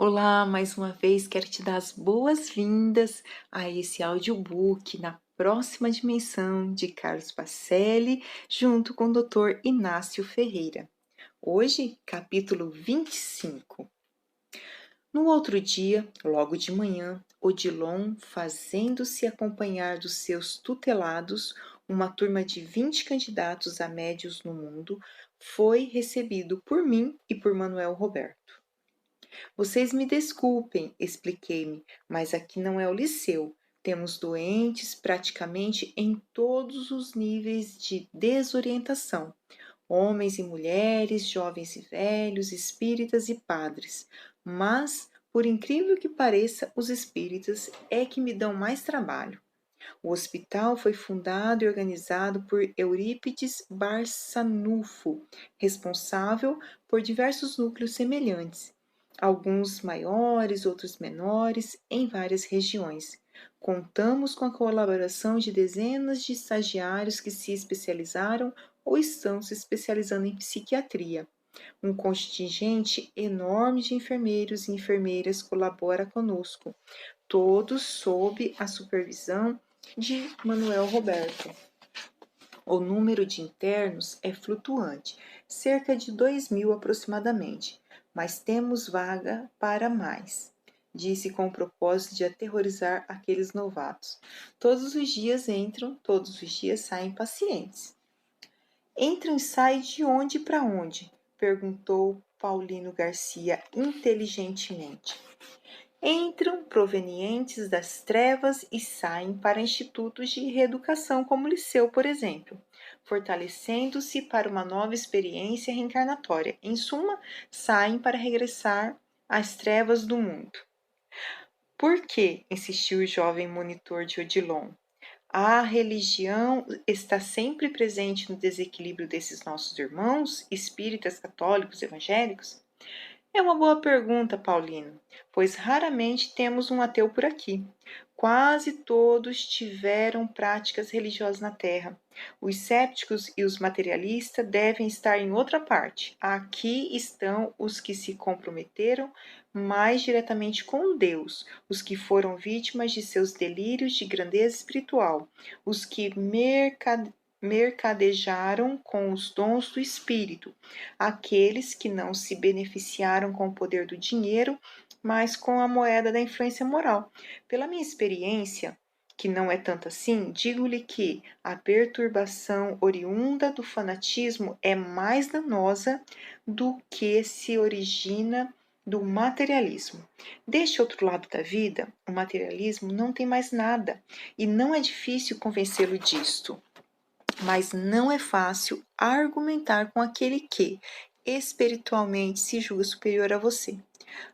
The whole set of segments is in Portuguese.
Olá, mais uma vez quero te dar as boas-vindas a esse audiobook na próxima dimensão de Carlos Pacelli, junto com o Dr. Inácio Ferreira. Hoje, capítulo 25. No outro dia, logo de manhã, Odilon, fazendo-se acompanhar dos seus tutelados, uma turma de 20 candidatos a médios no mundo, foi recebido por mim e por Manuel Roberto. Vocês me desculpem, expliquei-me, mas aqui não é o liceu. Temos doentes praticamente em todos os níveis de desorientação. Homens e mulheres, jovens e velhos, espíritas e padres. Mas, por incrível que pareça, os espíritas é que me dão mais trabalho. O hospital foi fundado e organizado por Eurípides Barçanufo, responsável por diversos núcleos semelhantes, alguns maiores, outros menores, em várias regiões. Contamos com a colaboração de dezenas de estagiários que se especializaram ou estão se especializando em psiquiatria. Um contingente enorme de enfermeiros e enfermeiras colabora conosco, todos sob a supervisão de Manuel Roberto. O número de internos é flutuante, cerca de 2.000 aproximadamente, mas temos vaga para mais, disse com o propósito de aterrorizar aqueles novatos. Todos os dias entram, todos os dias saem pacientes. Entram e saem de onde para onde? Perguntou Paulino Garcia inteligentemente. Entram provenientes das trevas e saem para institutos de reeducação como o Liceu, por exemplo, fortalecendo-se para uma nova experiência reencarnatória. Em suma, saem para regressar às trevas do mundo. Por que? Insistiu o jovem monitor de Odilon. A religião está sempre presente no desequilíbrio desses nossos irmãos, espíritas, católicos, evangélicos? É uma boa pergunta, Paulino, pois raramente temos um ateu por aqui. Quase todos tiveram práticas religiosas na Terra. Os céticos e os materialistas devem estar em outra parte. Aqui estão os que se comprometeram mais diretamente com Deus, os que foram vítimas de seus delírios de grandeza espiritual, os que mercadejaram com os dons do Espírito, aqueles que não se beneficiaram com o poder do dinheiro, mas com a moeda da influência moral. Pela minha experiência, que não é tanto assim, digo-lhe que a perturbação oriunda do fanatismo é mais danosa do que se origina do materialismo. Deste outro lado da vida, o materialismo não tem mais nada e não é difícil convencê-lo disto. Mas não é fácil argumentar com aquele que espiritualmente se julga superior a você.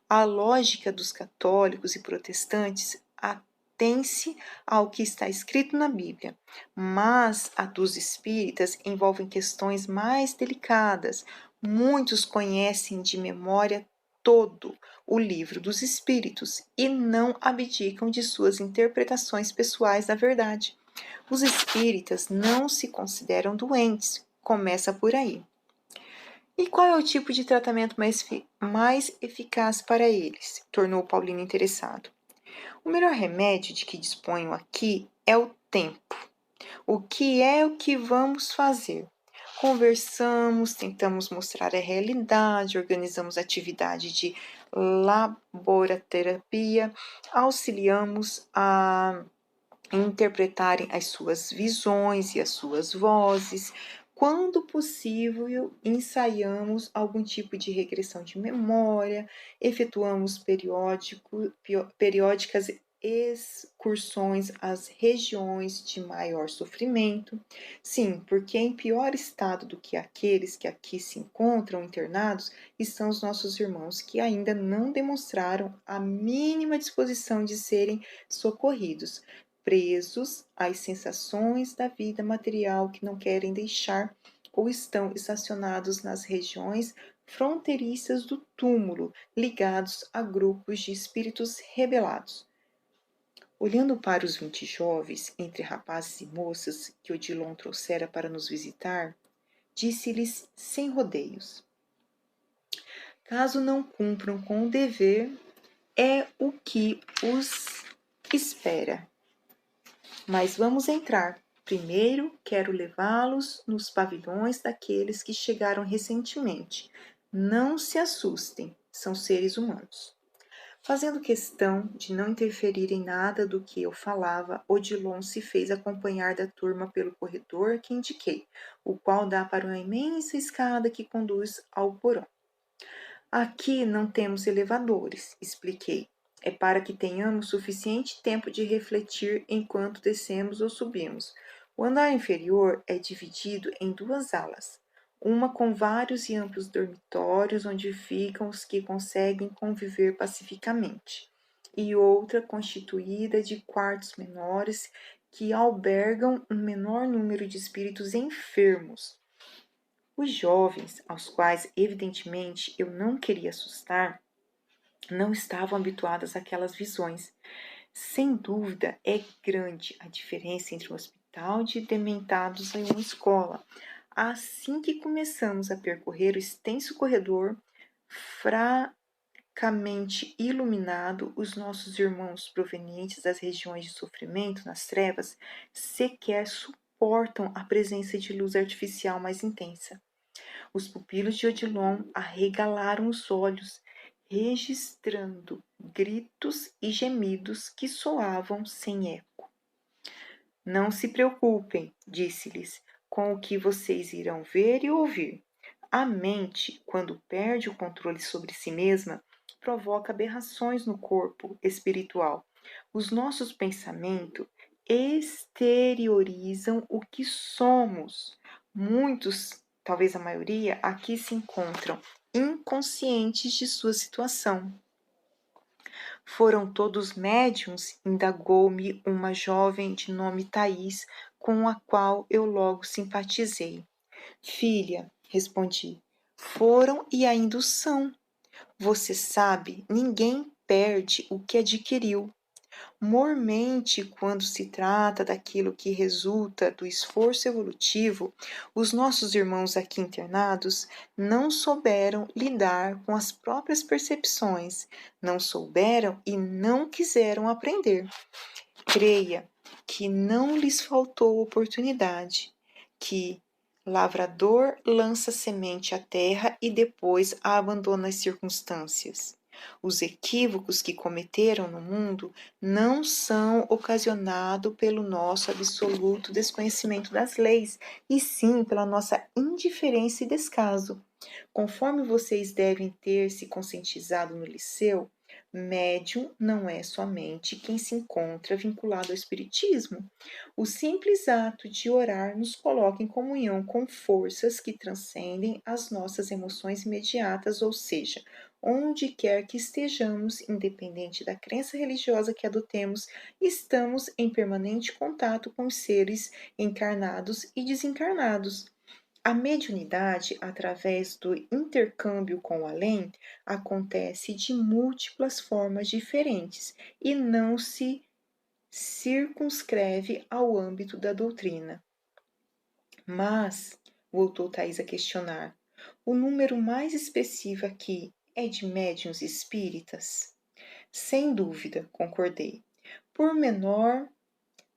A lógica dos católicos e protestantes atém-se ao que está escrito na Bíblia, mas a dos espíritas envolve questões mais delicadas. Muitos conhecem de memória todo o livro dos espíritos e não abdicam de suas interpretações pessoais da verdade. Os espíritas não se consideram doentes, começa por aí. E qual é o tipo de tratamento mais eficaz para eles? Tornou Paulino interessado. O melhor remédio de que disponho aqui é o tempo. O que é o que vamos fazer? Conversamos, tentamos mostrar a realidade, organizamos atividade de laboraterapia, auxiliamos a interpretarem as suas visões e as suas vozes. Quando possível, ensaiamos algum tipo de regressão de memória, efetuamos periódicas excursões às regiões de maior sofrimento. Sim, porque em pior estado do que aqueles que aqui se encontram internados estão os nossos irmãos que ainda não demonstraram a mínima disposição de serem socorridos, presos às sensações da vida material que não querem deixar ou estão estacionados nas regiões fronteiriças do túmulo, ligados a grupos de espíritos rebelados. Olhando para os 20 jovens, entre rapazes e moças, que Odilon trouxera para nos visitar, disse-lhes sem rodeios: caso não cumpram com o dever, é o que os espera. Mas vamos entrar. Primeiro, quero levá-los nos pavilhões daqueles que chegaram recentemente. Não se assustem, são seres humanos. Fazendo questão de não interferir em nada do que eu falava, Odilon se fez acompanhar da turma pelo corredor que indiquei, o qual dá para uma imensa escada que conduz ao porão. Aqui não temos elevadores, expliquei. É para que tenhamos suficiente tempo de refletir enquanto descemos ou subimos. O andar inferior é dividido em duas alas, uma com vários e amplos dormitórios onde ficam os que conseguem conviver pacificamente, e outra constituída de quartos menores que albergam um menor número de espíritos enfermos. Os jovens, aos quais evidentemente eu não queria assustar, não estavam habituados àquelas visões. Sem dúvida, é grande a diferença entre um hospital de dementados e uma escola. Assim que começamos a percorrer o extenso corredor, fracamente iluminado, os nossos irmãos provenientes das regiões de sofrimento nas trevas sequer suportam a presença de luz artificial mais intensa. Os pupilos de Odilon arregalaram os olhos, registrando gritos e gemidos que soavam sem eco. Não se preocupem, disse-lhes, com o que vocês irão ver e ouvir. A mente, quando perde o controle sobre si mesma, provoca aberrações no corpo espiritual. Os nossos pensamentos exteriorizam o que somos. Muitos, talvez a maioria, aqui se encontram inconscientes de sua situação. Foram todos médiums? Indagou-me uma jovem de nome Thais, com a qual eu logo simpatizei. Filha, respondi, foram e ainda o são. Você sabe, ninguém perde o que adquiriu. Mormente, quando se trata daquilo que resulta do esforço evolutivo, os nossos irmãos aqui internados não souberam lidar com as próprias percepções, não souberam e não quiseram aprender. Creia que não lhes faltou oportunidade, que lavrador lança semente à terra e depois a abandona às circunstâncias. Os equívocos que cometeram no mundo não são ocasionados pelo nosso absoluto desconhecimento das leis, e sim pela nossa indiferença e descaso. Conforme vocês devem ter se conscientizado no liceu, médium não é somente quem se encontra vinculado ao espiritismo. O simples ato de orar nos coloca em comunhão com forças que transcendem as nossas emoções imediatas, ou seja, onde quer que estejamos, independente da crença religiosa que adotemos, estamos em permanente contato com os seres encarnados e desencarnados. A mediunidade, através do intercâmbio com o além, acontece de múltiplas formas diferentes e não se circunscreve ao âmbito da doutrina. Mas, voltou Thais a questionar, o número mais expressivo aqui é de médiuns espíritas? Sem dúvida, concordei. Por menor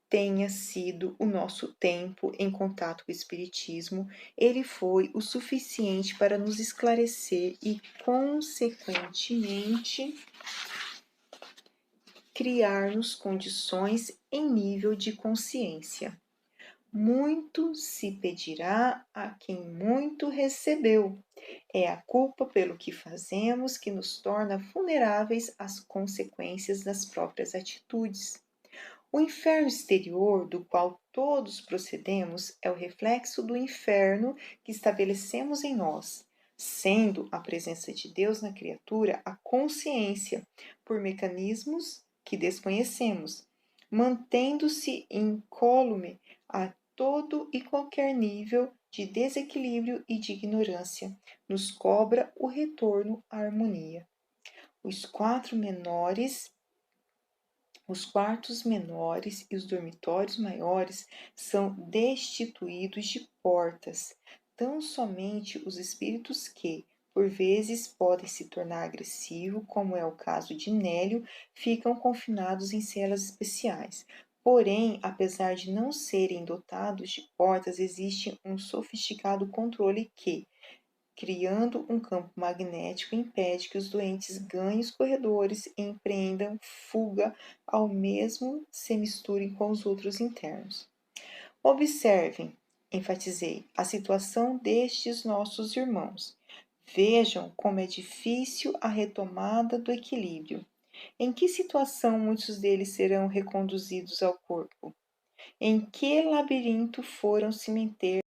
tenha sido o nosso tempo em contato com o Espiritismo, ele foi o suficiente para nos esclarecer e, consequentemente, criar-nos condições em nível de consciência. Muito se pedirá a quem muito recebeu. É a culpa pelo que fazemos que nos torna vulneráveis às consequências das próprias atitudes. O inferno exterior, do qual todos procedemos, é o reflexo do inferno que estabelecemos em nós, sendo a presença de Deus na criatura a consciência, por mecanismos que desconhecemos, mantendo-se incólume a todo e qualquer nível de desequilíbrio e de ignorância, nos cobra o retorno à harmonia. Os quartos menores e os dormitórios maiores são destituídos de portas. Tão somente os espíritos que, por vezes podem se tornar agressivos, como é o caso de Nélio, ficam confinados em celas especiais. Porém, apesar de não serem dotados de portas, existe um sofisticado controle que, criando um campo magnético, impede que os doentes ganhem os corredores e empreendam fuga ao mesmo se misturem com os outros internos. Observem, enfatizei, a situação destes nossos irmãos. Vejam como é difícil a retomada do equilíbrio. Em que situação muitos deles serão reconduzidos ao corpo? Em que labirinto foram se meter